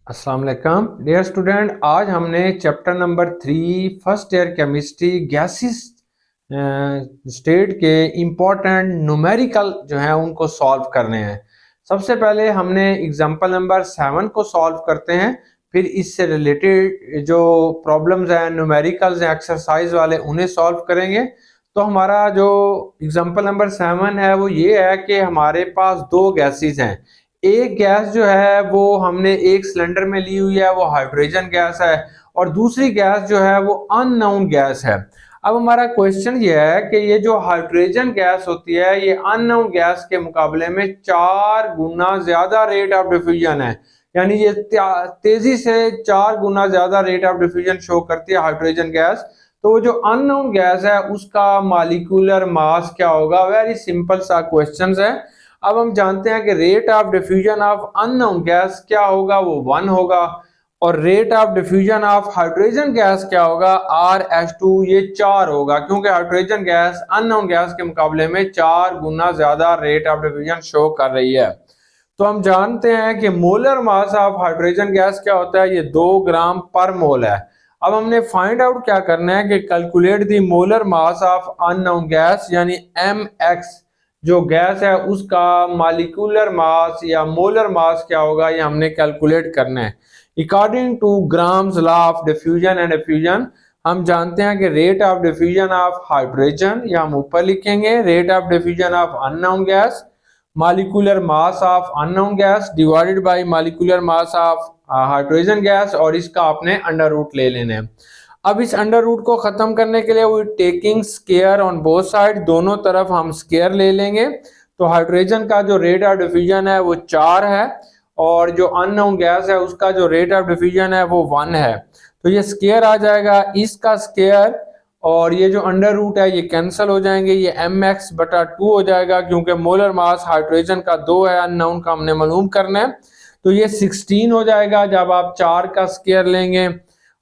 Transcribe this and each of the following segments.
अस्सलाम वालेकुम dear student. आज हमने chapter number 3 first year chemistry gases state के इम्पोर्टेंट न्यूमेरिकल जो है उनको सॉल्व करने हैं। सबसे पहले हमने एग्जांपल नंबर 7 को सॉल्व करते हैं, फिर इससे रिलेटेड जो प्रॉब्लम्स हैं न्यूमेरिकल्स हैं एक्सरसाइज वाले उन्हें सॉल्व करेंगे। तो हमारा जो एग्जांपल नंबर 7 है वो ये है कि हमारे पास दो गैसेस हैं। एक गैस जो है वो हमने एक सिलेंडर में ली हुई है, वो हाइड्रोजन गैस है, और दूसरी गैस जो है वो अननोन गैस है। अब हमारा क्वेश्चन ये है कि ये जो हाइड्रोजन गैस होती है ये अननोन गैस के मुकाबले में 4 गुना ज्यादा रेट ऑफ डिफ्यूजन है, यानी ये तेजी से 4 गुना ज्यादा रेट ऑफ डिफ्यूजन शो करती है हाइड्रोजन गैस। तो वो जो अननोन गैस है उसका मॉलिक्यूलर मास क्या होगा? वेरी सिंपल सा क्वेश्चन है। अब हम जानते हैं कि rate of diffusion of unknown gas क्या होगा, वो 1 होगा, और rate of diffusion of hydrogen gas क्या होगा, RH2, ये 4 होगा, क्योंकि हाइड्रोजन गैस अननोन गैस के मुकाबले में 4 गुना ज्यादा रेट ऑफ डिफ्यूजन शो कर रही है। तो हम जानते हैं कि molar mass of hydrogen gas क्या होता है, ये 2 ग्राम पर मोल है। अब हमने फाइंड आउट क्या करना है कि calculate the molar mass of unknown gas, यानी MX जो गैस है उसका मॉलिक्यूलर मास या मोलर मास क्या होगा, ये हमने कैलकुलेट करना है। According two grams law of diffusion and diffusion हम जानते हैं कि rate of diffusion of hydrogen, या हम ऊपर लिखेंगे rate of diffusion of unknown gas, molecular mass of unknown gas divided by molecular mass of hydrogen gas, और इसका आपने अंडर रूट ले लेना है। अब इस अंडर रूट को खत्म करने के लिए वो taking square on both side, दोनों तरफ हम स्केयर ले लेंगे। तो हाइड्रोजन का जो रेट ऑफ डिफ्यूजन है वो 4 है, और जो अननोन गैस है उसका जो रेट ऑफ डिफ्यूजन है वो 1 है। तो ये स्केयर आ जाएगा, इसका स्केयर और ये जो अंडर रूट है ये कैंसिल हो जाएंगे, ये mx/2 हो जाएगा, क्योंकि मोलर मास हाइड्रोजन का 2 है, अननोन का हमने मालूम करना है। तो ये 16 हो जाएगा जब आप 4 का स्केयर लेंगे,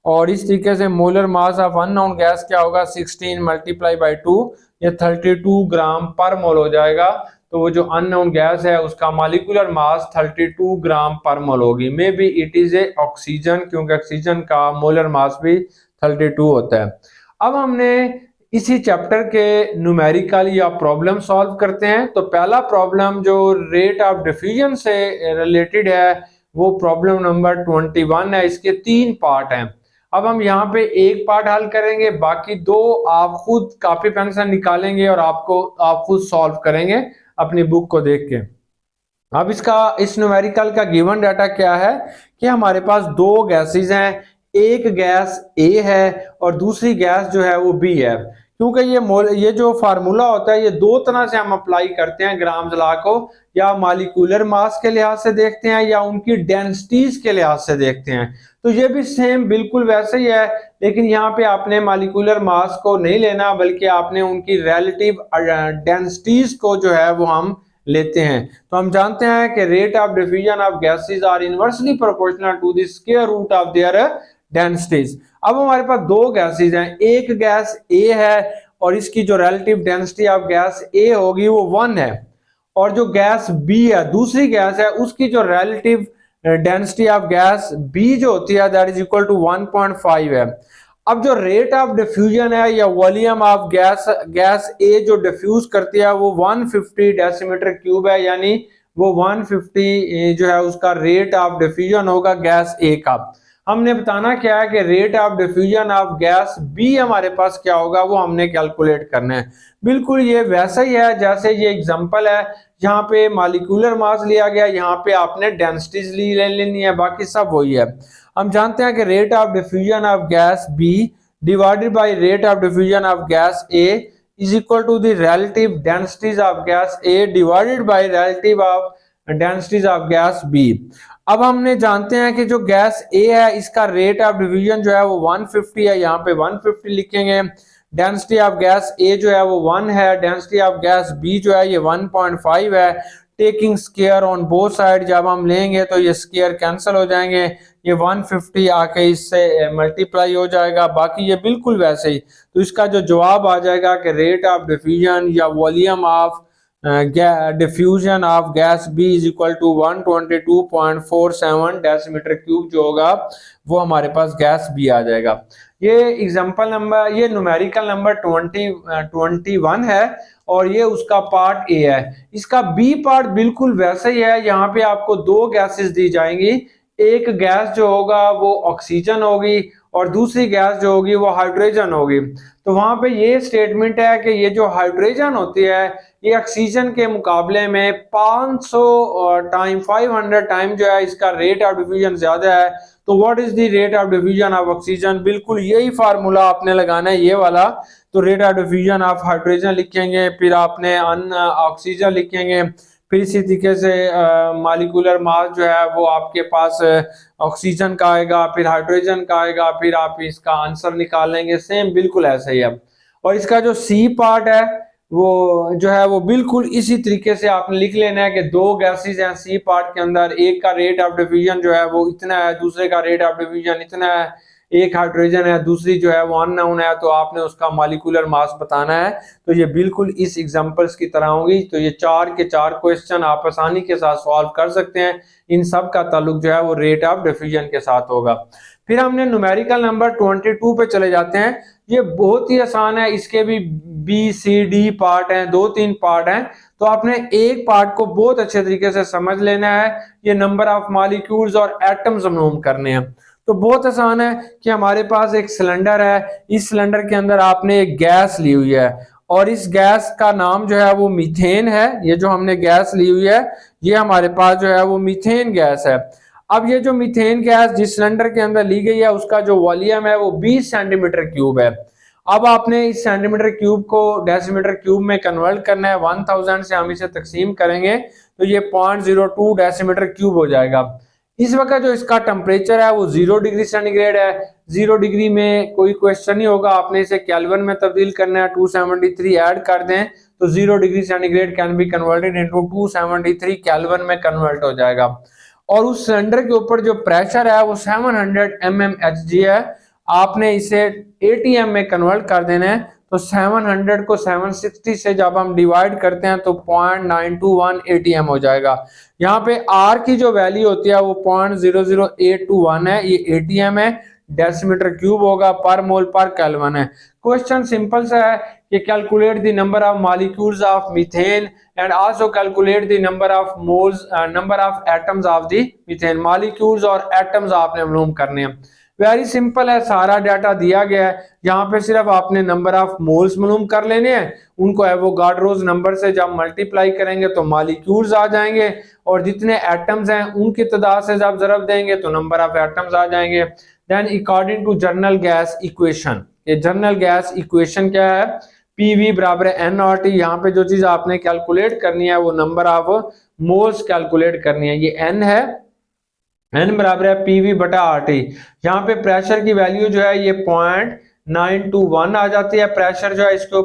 और इस तरीके से molar mass of unknown gas क्या होगा, 16 मल्टीप्लाई बाई 2, ये 32 ग्राम पर मोल हो जाएगा। तो वो जो अननोन गैस है उसका मॉलिक्यूलर मास 32 ग्राम पर मोल होगी। May be it is A oxygen, क्योंकि ऑक्सीजन का मोलर मास भी 32 होता है। अब हमने इसी चैप्टर के न्यूमेरिकल या प्रॉब्लम सॉल्व करते हैं। तो पहला प्रॉब्लम जो रेट ऑफ डिफ्यूजन से रिलेटेड है वो प्रॉब्लम नंबर 21 है। इसके 3 पार्ट हैं। अब हम यहाँ पे एक पार्ट हल करेंगे, बाकी 2 आप खुद कॉपी पेन से निकालेंगे और आप खुद सॉल्व करेंगे अपनी बुक को देख के। अब इस न्यूमेरिकल का गिवन डाटा क्या है कि हमारे पास 2 गैसेस हैं, एक गैस A है और दूसरी गैस जो है वो B है। क्योंकि ये जो फार्मूला होता है ये 2 तरह से हम अप्लाई करते हैं ग्राम्स लॉ को, या मॉलिक्यूलर मास के लिहाज से देखते हैं या उनकी डेंसिटीज के लिहाज से देखते हैं। तो ये भी सेम बिल्कुल वैसे ही है, लेकिन यहाँ पे आपने मॉलिक्यूलर मास को नहीं लेना, बल्कि आपने उनकी रिलेटिव डेंसिटीज को जो है वो हम लेते हैं। तो हम जानते हैं कि rate of diffusion of gases are inversely proportional to the square root of their densities. अब हमारे पास 2 गैसेस हैं, एक गैस A है और इसकी जो relative density of gas A होगी वो 1 है, और जो गैस B है दूसरी गैस है उसकी जो relative density of gas B जो होती है दैट इज इक्वल टू 1.5 है। अब जो रेट ऑफ डिफ्यूजन है या वॉल्यूम ऑफ गैस A जो डिफ्यूज करती है वो 150 डेसीमीटर क्यूब है, यानी वो 150 जो है उसका रेट ऑफ डिफ्यूजन होगा गैस A का। हमने बताना क्या है कि rate of diffusion of gas B हमारे पास क्या होगा वो हमने कैलकुलेट करना है। बिल्कुल ये वैसा ही है जैसे ये एग्जांपल है, यहाँ पे मॉलिक्यूलर मास लिया गया, यहाँ पे आपने डेंसिटीज ले लेनी है, बाकी सब वही है। हम जानते हैं कि rate of diffusion of gas B divided by rate of diffusion of gas A is equal to the relative densities of gas A divided by relative of densities of gas B। अब हमने जानते हैं कि जो gas A है इसका rate of diffusion जो है वो 150 है, यहाँ पे 150 लिखेंगे। डेंसिटी ऑफ गैस A जो है वो 1 है, डेंसिटी ऑफ गैस B जो है ये 1.5 है। Taking square on both side जब हम लेंगे तो ये स्केयर कैंसिल हो जाएंगे, ये 150 आके इससे मल्टीप्लाई हो जाएगा, बाकी ये बिल्कुल वैसे ही। तो इसका जो जवाब आ जाएगा कि रेट ऑफ डिफ्यूजन या volume of diffusion of gas B is equal to 122.47 decimetre cube जो होगा वो हमारे पास गैस बी आ जाएगा। ये एग्जांपल नंबर, ये न्यूमेरिकल नंबर 21 है और ये उसका पार्ट ए है। इसका बी पार्ट बिल्कुल वैसे ही है। यहाँ पे आपको दो गैसेस दी जाएंगी, एक गैस जो होगा वो ऑक्सीजन होगी और दूसरी गैस जो होगी वो हाइड्रोजन होगी। तो वहां पे ये स्टेटमेंट है कि ये जो हाइड्रोजन होती है ये ऑक्सीजन के मुकाबले में 500 टाइम 500 टाइम जो है इसका रेट ऑफ डिफ्यूजन ज्यादा है। तो what is the rate of diffusion of oxygen, बिल्कुल यही फार्मूला आपने लगाना है, ये वाला। तो rate of diffusion of hydrogen लिखेंगे, फिर आपने अन ऑक्सीजन लिखेंगे, फिर इसी तरीके से मॉलिक्यूलर मास जो है वो आपके पास ऑक्सीजन का आएगा, फिर हाइड्रोजन का आएगा, फिर आप इसका आंसर निकालेंगे। सेम बिल्कुल ऐसे ही है। और इसका जो सी पार्ट है वो जो है वो बिल्कुल इसी तरीके से आपने लिख लेना है कि दो गैसेस हैं सी पार्ट के अंदर, एक का रेट ऑफ डिफ्यूजन जो है वो इतना है, दूसरे का रेट ऑफ डिफ्यूजन इतना है, एक हाइड्रोजन है, दूसरी जो है वो अननोन है, तो आपने उसका मॉलिक्यूलर मास बताना है। तो ये बिल्कुल इस एग्जांपल्स की तरह होंगी। तो ये चार के चार क्वेश्चन आप आसानी के साथ सॉल्व कर सकते हैं। इन सब का ताल्लुक जो है वो रेट ऑफ डिफ्यूजन के साथ होगा। फिर हमने न्यूमेरिकल नंबर 22 पे चले जाते हैं। ये बहुत ही आसान है, इसके भी बी सी डी पार्ट हैं, दो तीन पार्ट हैं। तो आपने एक पार्ट को बहुत अच्छे तरीके से समझ लेना है। ये नंबर ऑफ मॉलिक्यूल्स और एटम्स मालूम करने हैं। तो बहुत आसान है कि हमारे पास एक सिलेंडर है, इस सिलेंडर के अंदर आपने एक गैस ली हुई है और इस गैस का नाम जो है वो मीथेन है। ये जो हमने गैस ली हुई है ये हमारे पास जो है वो मीथेन गैस है। अब ये जो मीथेन गैस जिस सिलेंडर के अंदर ली गई है उसका जो वॉल्यूम है वो 20 सेंटीमीटर क्यूब है। अब आपने इस सेंटीमीटर क्यूब को डेसीमीटर क्यूब में कन्वर्ट करना है। 1000 से हम इसे तकसीम करेंगे तो ये 0.02 डेसीमीटर क्यूब हो जाएगा। इस वक्त जो इसका टेम्परेचर है वो 0 डिग्री सेंटीग्रेड है। 0 डिग्री में कोई क्वेश्चन नहीं होगा, आपने इसे केल्विन में तब्दील करना है। 273 ऐड कर दें तो 0 degree centigrade can be converted into 273 kelvin में कन्वर्ट हो जाएगा। और उस सिलेंडर के ऊपर जो प्रेशर है वो 700 mmHg है। आपने इसे ATM में कन्वर्ट कर देना है। तो 700 को 760 से जब हम डिवाइड करते हैं तो 0.921 ATM हो जाएगा। यहाँ पे R की जो वैल्यू होती है वो 0.00821 है, ये ATM है, डेसीमीटर क्यूब होगा, पर मोल पर केल्विन है। क्वेश्चन सिंपल सा है कि calculate the number of molecules of methane and also calculate the number of moles number of atoms of the methane. Molecules और एटम्स आपने मालूम करने हैं। वेरी सिंपल है, सारा डाटा दिया गया है। यहाँ पे सिर्फ आपने नंबर ऑफ मोल्स मालूम कर लेने हैं, उनको एवोगाड्रोस नंबर से जब मल्टीप्लाई करेंगे तो मॉलिक्यूल्स आ जाएंगे और जितने एटम्स हैं उनकी तादाद से जब ज़रब देंगे तो नंबर ऑफ एटम्स आ जाएंगे। Then according to general gas equation, ये जनरल गैस इक्वेशन क्या है, PV बराबर NRT। यहाँ पे जो चीज आपने कैलकुलेट करनी है वो नंबर ऑफ मोल्स कैलकुलेट करनी है। ये N है, N बराबर है PV बटा RT। यहाँ पे प्रेशर की वैल्यू जो है ये 0.921 आ जाती है। प्रेशर जो है इसके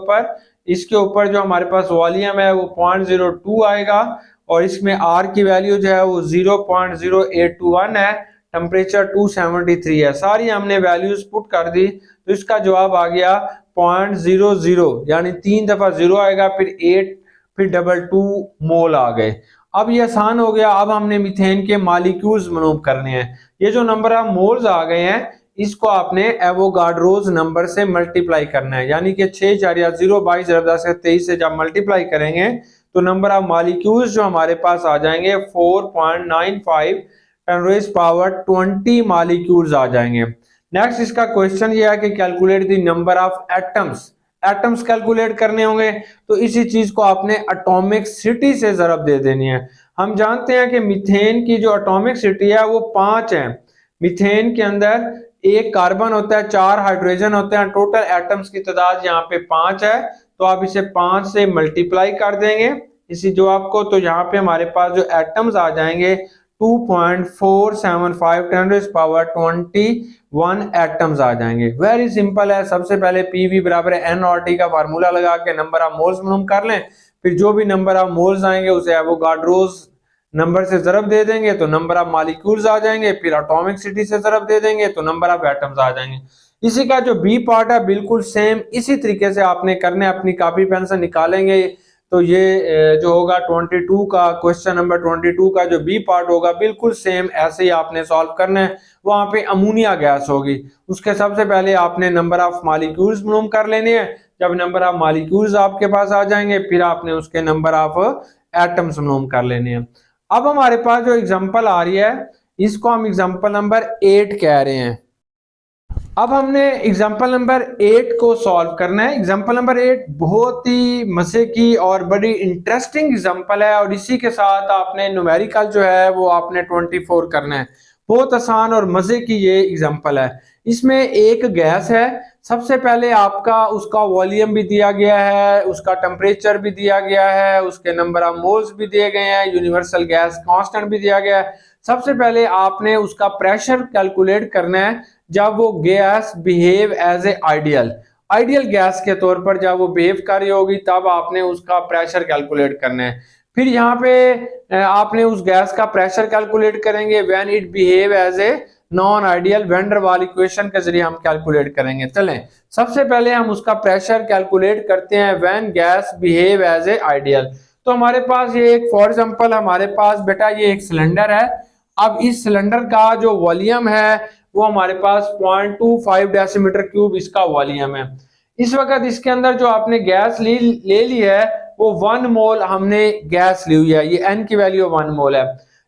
ऊपर जो हमारे पास वॉल्यूम है वो 0.02 आएगा और इसमें R की वैल्यू जो है वो 0.0821 है। टेम्परेचर 273 है। सारी हमने वैल्यूज पुट कर दी तो इसका जवाब आ गया 0.00, यानी 3 दफा 0 आएगा, फिर 8, फिर 22 मोल आ गए। अब ये आसान हो गया। अब हमने मीथेन के मॉलिक्यूल्स मालूम करने हैं। ये जो नंबर ऑफ मोल्स आ गए हैं इसको आपने एवोगाड्रोस नंबर से मल्टीप्लाई करना है, यानी कि 6.022 × 10⁻23 से जब मल्टीप्लाई करेंगे तो नंबर ऑफ मॉलिक्यूल्स जो हमारे पास आ जाएंगे 4.95 10⁻20 मॉलिक्यूल्स आ जाएंगे। नेक्स्ट इसका क्वेश्चन ये है कि calculate the number of atoms. Atoms calculate करने होंगे तो इसी चीज को आपने एटॉमिक सिटी से जरब दे देनी है। हम जानते हैं कि मीथेन की जो एटॉमिक सिटी है वो 5 है। मीथेन के अंदर एक कार्बन होता है, 4 हाइड्रोजन होते हैं, टोटल एटम्स की तादाद यहाँ पे 5 है। तो आप इसे 5 से मल्टीप्लाई कर देंगे इसी जवाब को, तो यहाँ पे हमारे पास जो एटम्स आ जाएंगे 2.475 10⁻21 एटम्स आ जाएंगे। वेरी सिंपल है। सबसे पहले PV बराबर NRT का फार्मूला लगा के नंबर ऑफ मोल्स मालूम कर लें, फिर जो भी नंबर ऑफ मोल्स आएंगे उसे एवोगाड्रोस नंबर से जरब दे देंगे तो नंबर ऑफ मॉलिक्यूल्स आ जाएंगे, फिर एटॉमिक सिटी से जरब दे देंगे तो नंबर ऑफ एटम्स आ जाएंगे। इसी का जो B पार्ट है बिल्कुल सेम इसी तरीके से आपने करने, अपनी कॉपी पेन से निकालेंगे तो ये जो होगा 22 का क्वेश्चन नंबर 22 का जो बी पार्ट होगा बिल्कुल सेम ऐसे ही आपने सॉल्व करना है। वहां पे अमोनिया गैस होगी, उसके सबसे पहले आपने नंबर ऑफ मॉलिक्यूल्स मालूम कर लेने हैं। जब नंबर ऑफ मॉलिक्यूल्स आपके पास आ जाएंगे फिर आपने उसके नंबर ऑफ एटम्स मालूम कर लेने हैं। अब हमारे पास जो एग्जांपल आ रही है इसको हम एग्जांपल नंबर 8 कह रहे हैं। अब हमने एग्जाम्पल नंबर 8 को सॉल्व करना है। एग्जाम्पल नंबर 8 बहुत ही मजे की और बड़ी इंटरेस्टिंग एग्जाम्पल है और इसी के साथ आपने न्यूमेरिकल जो है वो आपने 24 करना है। बहुत आसान और मजे की ये एग्जाम्पल है। इसमें एक गैस है, सबसे पहले आपका उसका वॉल्यूम भी दिया गया है, उसका टेम्परेचर भी दिया गया है, उसके नंबर ऑफ मोल्स भी दिए गए हैं, यूनिवर्सल गैस कांस्टेंट भी दिया गया है। सबसे पहले आपने उसका प्रेशर कैलकुलेट करना है जब वो gas behave as a ideal ideal gas के तौर पर जब वो बिहेव कर रही होगी तब आपने उसका प्रेशर कैलकुलेट करना है। फिर यहाँ पे आपने उस गैस का प्रेशर कैलकुलेट करेंगे when it behave as a non ideal. Van der Waal equation के जरिए हम कैलकुलेट करेंगे। चलें सबसे पहले हम उसका प्रेशर कैलकुलेट करते हैं when gas behave as a ideal. तो हमारे पास ये एक फॉर एग्जांपल हमारे पास बेटा ये एक सिलेंडर है। अब इस सिलेंडर का जो वॉल्यूम है वो हमारे पास 0.25 डेसीमीटर क्यूब इसका वॉल्यूम है। इस वक्त इसके अंदर जो आपने गैस ले ली है वो 1 मोल हमने गैस ली हुई है, ये एन की वैल्यू 1 मोल है।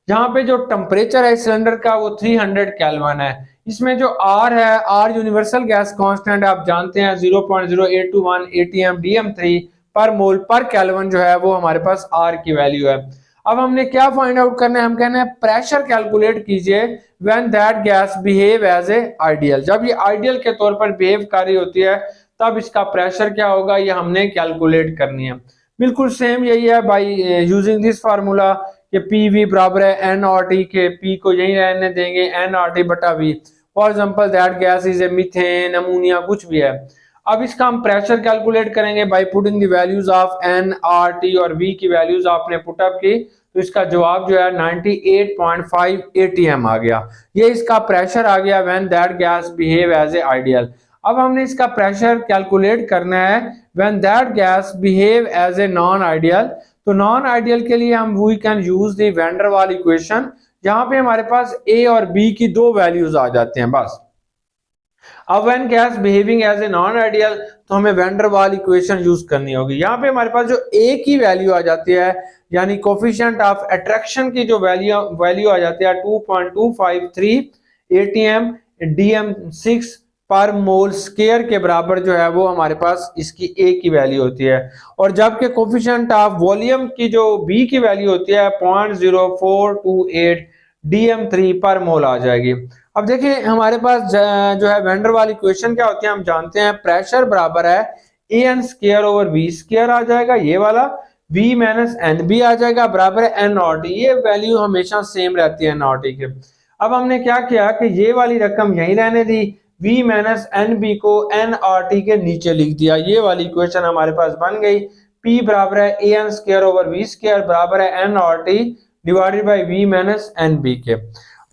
यहाँ पे जो टेम्परेचर है सिलेंडर का वो 300 केल्विन है। इसमें जो आर है, आर यूनिवर्सल गैस कांस्टेंट आप जानते हैं 0.0821 एटीएम DM3 पर मोल पर केल्विन जो है वो हमारे पास आर की वैल्यू है। अब हमने क्या फाइंड आउट करना है, हम कहना है प्रेशर कैलकुलेट कीजिए when that gas behave as a ideal. जब ये आइडियल के तौर पर बिहेव कर रही होती है तब इसका प्रेशर क्या होगा ये हमने कैलकुलेट करनी है। बिल्कुल सेम यही है बाई यूजिंग दिस फार्मूला कि पी वी बराबर है एन आर टी के, पी को यही रहने देंगे एन आर टी बटा V. For example that gas is a methane, ammonia कुछ भी है। अब इसका हम प्रेशर कैलकुलेट करेंगे by putting the values of N R T और वी की वैल्यूज आपने पुटअप की तो इसका जवाब जो है 98.5 एटीएम आ गया। ये इसका प्रेशर आ गया when that gas behave as a ideal. अब हमने इसका प्रेशर कैलकुलेट करना है when that gas behave as a non ideal. तो नॉन आइडियल के लिए हम we can use the van der Waal equation, जहां पे हमारे पास ए और बी की दो वैल्यूज आ जाते हैं बस। अब when gas behaving as a non ideal तो हमें van der Waal equation use करनी होगी। यहाँ पे हमारे पास जो ए की वैल्यू आ जाती है यानी कोफिशिएंट ऑफ अट्रैक्शन की जो वैल्यू आ जाती है 2.253 एटीएम DM6 पर मोल स्केयर के बराबर जो है वो हमारे पास इसकी ए की वैल्यू होती है। और जबकि कोफिशिएंट ऑफ वॉल्यूम की जो बी की वैल्यू होती है 0.0428 DM3 पर मोल आ जाएगी। अब देखिए हमारे पास जो है वैन डर वाल इक्वेशन क्या होती है हम जानते हैं, प्रेशर बराबर है AN square over V square आ जाएगा ये वाला, V माइनस NB आ जाएगा बराबर है NRT। ये वैल्यू हमेशा सेम रहती है NRT के। अब हमने क्या किया कि ये वाली रकम यहीं रहने दी, V माइनस NB को NRT के नीचे लिख दिया। ये वाली इक्वेशन हमारे पास बन गई। P बराबर है AN square over V square बराबर है NRT divided by V minus NB के।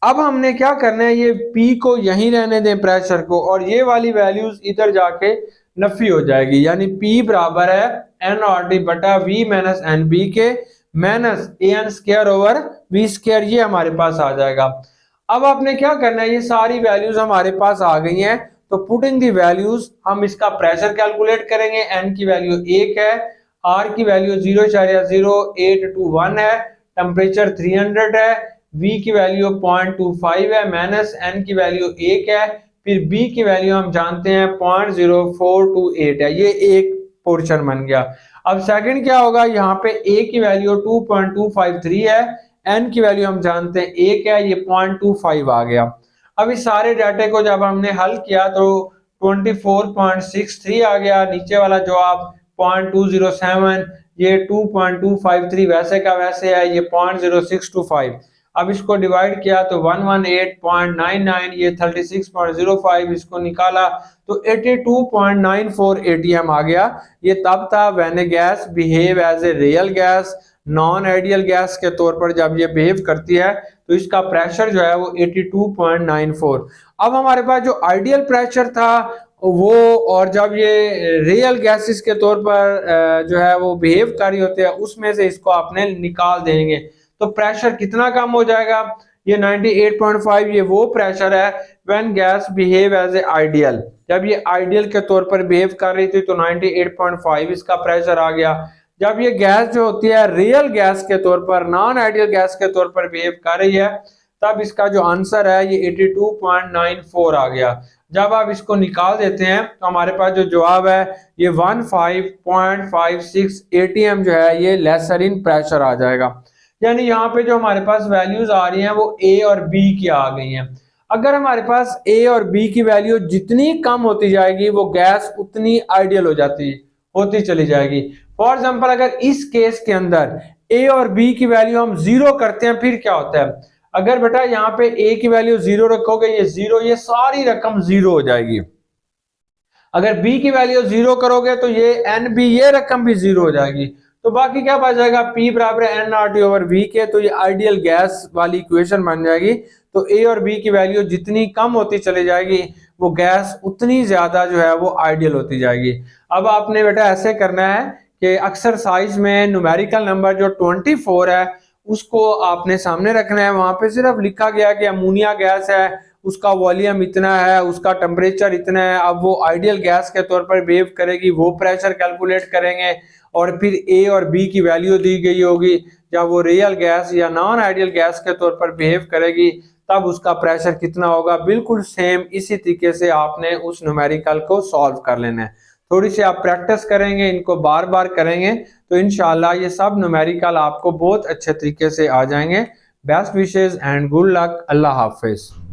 अब हमने क्या करना है, ये P को यहीं रहने दें प्रेशर को, और ये वाली वैल्यूज इधर जाके नफी हो जाएगी। यानी P बराबर है NRT बटा V माइनस NB के minus AN square over V square, ये हमारे पास आ जाएगा। अब आपने क्या करना है, ये सारी वैल्यूज हमारे पास आ गई हैं तो पुटिंग दी वैल्यूज हम इसका प्रेशर कैलकुलेट करेंगे। N की वैल्यू 1 है, R की वैल्यू 0.0821 है, टेम्परेचर 300 है, V की वैल्यू 0.25 है, माइनस N की वैल्यू 1 है, फिर B की वैल्यू हम जानते हैं 0.0428 है। ये एक पोर्शन बन गया। अब सेकंड क्या होगा, यहाँ पे A की वैल्यू 2.253 है, N की वैल्यू हम जानते हैं 1 है, ये 0.25 आ गया। अब इस सारे डाटे को जब हमने हल किया तो 24.63 आ गया, नीचे वाला जवाब 0.207, ये 2.253 वैसे का वैसे है, ये 0.0625। अब इसको डिवाइड किया तो 118.99, ये 36.05, इसको निकाला तो 82.94 एटीएम आ गया। ये तब था when a gas behave as a real gas, non ideal gas के तौर पर जब ये बिहेव करती है तो इसका प्रेशर जो है वो 82.94। अब हमारे पास जो आइडियल प्रेशर था वो, और जब ये रियल गैसेस के तौर पर जो है वो बिहेव कर रही होते हैं, उसमें से इसको आपने निकाल देंगे तो प्रेशर कितना कम हो जाएगा। ये 98.5 ये वो प्रेशर है when gas behave as a ideal. जब ये आइडियल के तौर पर बिहेव कर रही थी तो 98.5 इसका प्रेशर आ गया। जब ये गैस जो होती है रियल गैस के तौर पर, नॉन आइडियल गैस के तौर पर बिहेव कर रही है, तब इसका जो आंसर है ये 82.94 आ गया। जब आप इसको निकाल देते हैं तो हमारे पास जो जवाब है ये 15.56 एटीएम जो है ये लेसर इन प्रेशर आ जाएगा। यानी यहाँ पे जो हमारे पास वैल्यूज आ रही हैं वो ए और बी की आ गई हैं। अगर हमारे पास ए और बी की वैल्यू जितनी कम होती जाएगी वो गैस उतनी आइडियल होती चली जाएगी। फॉर एग्जाम्पल अगर इस केस के अंदर ए और बी की वैल्यू हम जीरो करते हैं फिर क्या होता है। अगर बेटा यहाँ पे ए की वैल्यू जीरो रखोगे, ये जीरो, ये सारी रकम जीरो हो जाएगी। अगर बी की वैल्यू जीरो करोगे तो ये एन बी, ये रकम भी जीरो हो जाएगी। तो बाकी क्या बच जाएगा, पी बराबर N R T over V के। तो ये आइडियल गैस वाली इक्वेशन बन जाएगी। तो ए और बी की वैल्यू जितनी कम होती चली जाएगी वो गैस उतनी ज्यादा जो है वो आइडियल होती जाएगी। अब आपने बेटा ऐसे करना है कि एक्सरसाइज में न्यूमेरिकल नंबर जो 24 है उसको आपने सामने रखना है। वहां पे सिर्फ लिखा गया कि अमोनिया गैस है, उसका वॉल्यूम इतना है, उसका टेम्परेचर इतना है। अब वो आइडियल गैस के तौर पर बिहेव करेगी, वो प्रेशर कैलकुलेट करेंगे और फिर ए और बी की वैल्यू दी गई होगी। जब वो रियल गैस या नॉन आइडियल गैस के तौर पर बिहेव करेगी तब उसका प्रेशर कितना होगा। बिल्कुल सेम इसी तरीके से आपने उस न्यूमेरिकल को सॉल्व कर लेना है। थोड़ी सी आप प्रैक्टिस करेंगे, इनको बार बार करेंगे तो इंशाल्लाह ये सब न्यूमेरिकल आपको बहुत अच्छे तरीके से आ जाएंगे। Best wishes and good luck. Allah Hafiz.